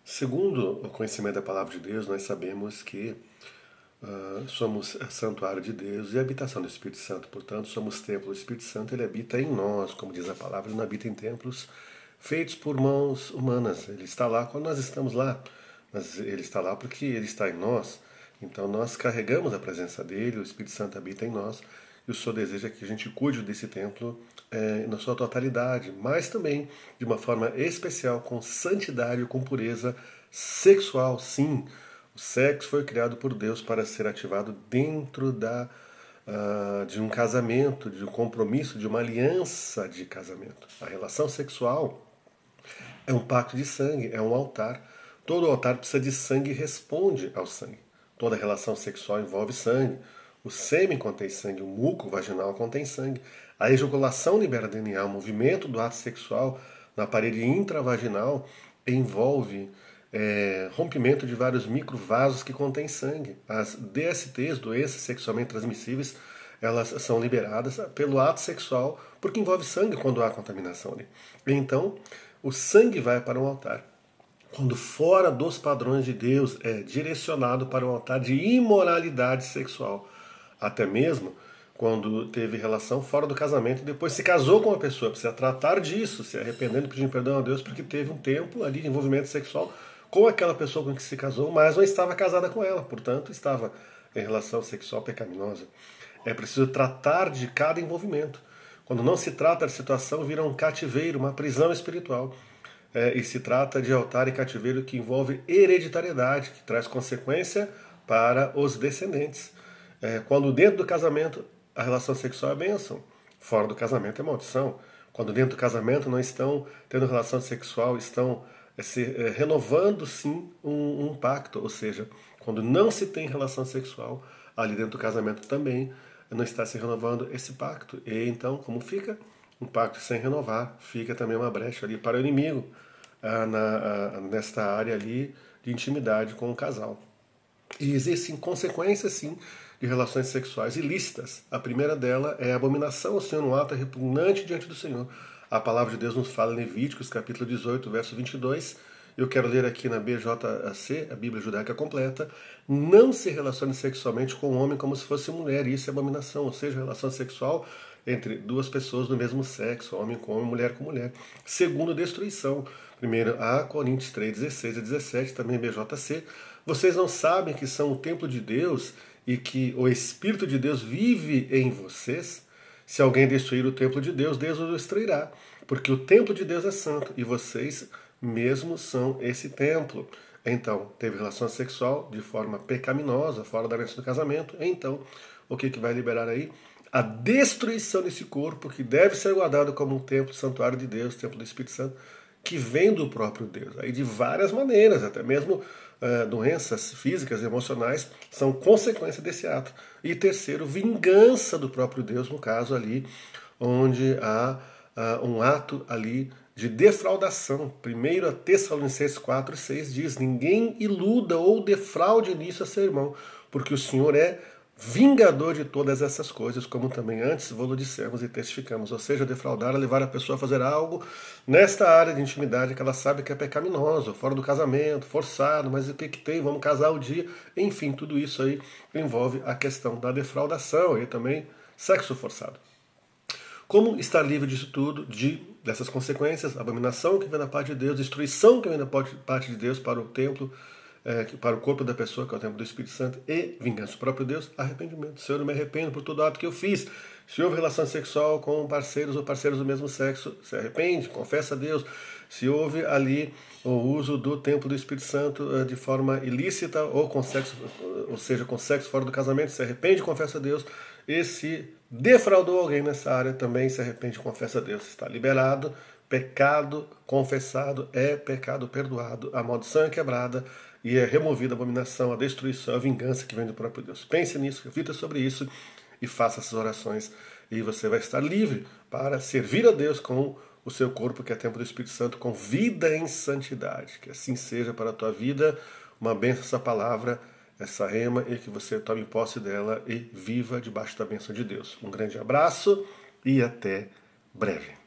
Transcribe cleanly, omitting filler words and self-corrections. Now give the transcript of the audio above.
Segundo o conhecimento da palavra de Deus, nós sabemos que somos santuário de Deus e habitação do Espírito Santo. Portanto, somos templo do Espírito Santo, ele habita em nós, como diz a palavra, ele não habita em templos feitos por mãos humanas. Ele está lá quando nós estamos lá, mas ele está lá porque ele está em nós. Então nós carregamos a presença dele, o Espírito Santo habita em nós, e o Senhor deseja que a gente cuide desse templo na sua totalidade, mas também de uma forma especial, com santidade, com pureza sexual, sim. O sexo foi criado por Deus para ser ativado dentro de um casamento, de um compromisso, de uma aliança de casamento. A relação sexual é um pacto de sangue, é um altar. Todo altar precisa de sangue e responde ao sangue. Toda relação sexual envolve sangue. O sêmen contém sangue, o muco vaginal contém sangue. A ejaculação libera DNA. O movimento do ato sexual na parede intravaginal envolve rompimento de vários microvasos que contêm sangue. As DSTs, doenças sexualmente transmissíveis, elas são liberadas pelo ato sexual, porque envolve sangue quando há contaminação ali. Então, o sangue vai para um altar. Quando fora dos padrões de Deus, é direcionado para um altar de imoralidade sexual. Até mesmo quando teve relação fora do casamento e depois se casou com uma pessoa, precisa tratar disso, se arrependendo, pedindo perdão a Deus, porque teve um tempo ali de envolvimento sexual com aquela pessoa com que se casou, mas não estava casada com ela, portanto estava em relação sexual pecaminosa. É preciso tratar de cada envolvimento. Quando não se trata de situação, vira um cativeiro, uma prisão espiritual. E se trata de altar e cativeiro que envolve hereditariedade, que traz consequência para os descendentes. Quando dentro do casamento a relação sexual é bênção, fora do casamento é maldição. Quando dentro do casamento não estão tendo relação sexual, estão renovando sim um pacto, ou seja, quando não se tem relação sexual, ali dentro do casamento também não está se renovando esse pacto. E então, como fica? Um pacto sem renovar, fica também uma brecha ali para o inimigo nesta área ali de intimidade com o casal. E existem consequências, sim, de relações sexuais ilícitas. A primeira dela é a abominação ao Senhor, um ato repugnante diante do Senhor. A palavra de Deus nos fala em Levíticos, capítulo 18, verso 22. Eu quero ler aqui na BJC, a Bíblia Judaica Completa. Não se relacione sexualmente com um homem como se fosse mulher. Isso é abominação, ou seja, relação sexual entre duas pessoas do mesmo sexo, homem com homem, mulher com mulher. Segundo, destruição. Primeiro, a Coríntios 3, 16 a 17, também BJC. Vocês não sabem que são o templo de Deus e que o Espírito de Deus vive em vocês? Se alguém destruir o templo de Deus, Deus o destruirá, porque o templo de Deus é santo e vocês mesmos são esse templo. Então, teve relação sexual de forma pecaminosa, fora da aliança do casamento. Então, o que vai liberar aí? A destruição desse corpo, que deve ser guardado como um templo, santuário de Deus, templo do Espírito Santo, que vem do próprio Deus. Aí de várias maneiras, até mesmo doenças físicas e emocionais são consequência desse ato. E terceiro, vingança do próprio Deus, no caso ali, onde há um ato ali de defraudação. 1 Tessalonicenses 4, 6 diz: ninguém iluda ou defraude nisso a seu irmão, porque o Senhor é vingador de todas essas coisas, como também antes vos dissemos e testificamos. Ou seja, defraudar é levar a pessoa a fazer algo nesta área de intimidade que ela sabe que é pecaminoso, fora do casamento, forçado, mas o que tem? Vamos casar o dia. Enfim, tudo isso aí envolve a questão da defraudação e também sexo forçado. Como estar livre disso tudo, dessas consequências? Abominação que vem da parte de Deus, destruição que vem da parte de Deus para o templo, para o corpo da pessoa, que é o templo do Espírito Santo, e vingança do próprio Deus, arrependimento. Senhor, eu me arrependo por todo ato que eu fiz. Se houve relação sexual com parceiros ou parceiros do mesmo sexo, se arrepende, confessa a Deus. Se houve ali o uso do templo do Espírito Santo de forma ilícita ou com sexo, ou seja, com sexo fora do casamento, se arrepende, confessa a Deus. E se defraudou alguém nessa área, também se arrepende, confessa a Deus. Está liberado, pecado confessado é pecado perdoado, a maldição é quebrada e é removida a abominação, a destruição, a vingança que vem do próprio Deus. Pense nisso, reflita sobre isso e faça essas orações e você vai estar livre para servir a Deus com o seu corpo, que é templo do Espírito Santo, com vida em santidade. Que assim seja para a tua vida, uma bênção essa palavra, essa rema, e que você tome posse dela e viva debaixo da bênção de Deus. Um grande abraço e até breve.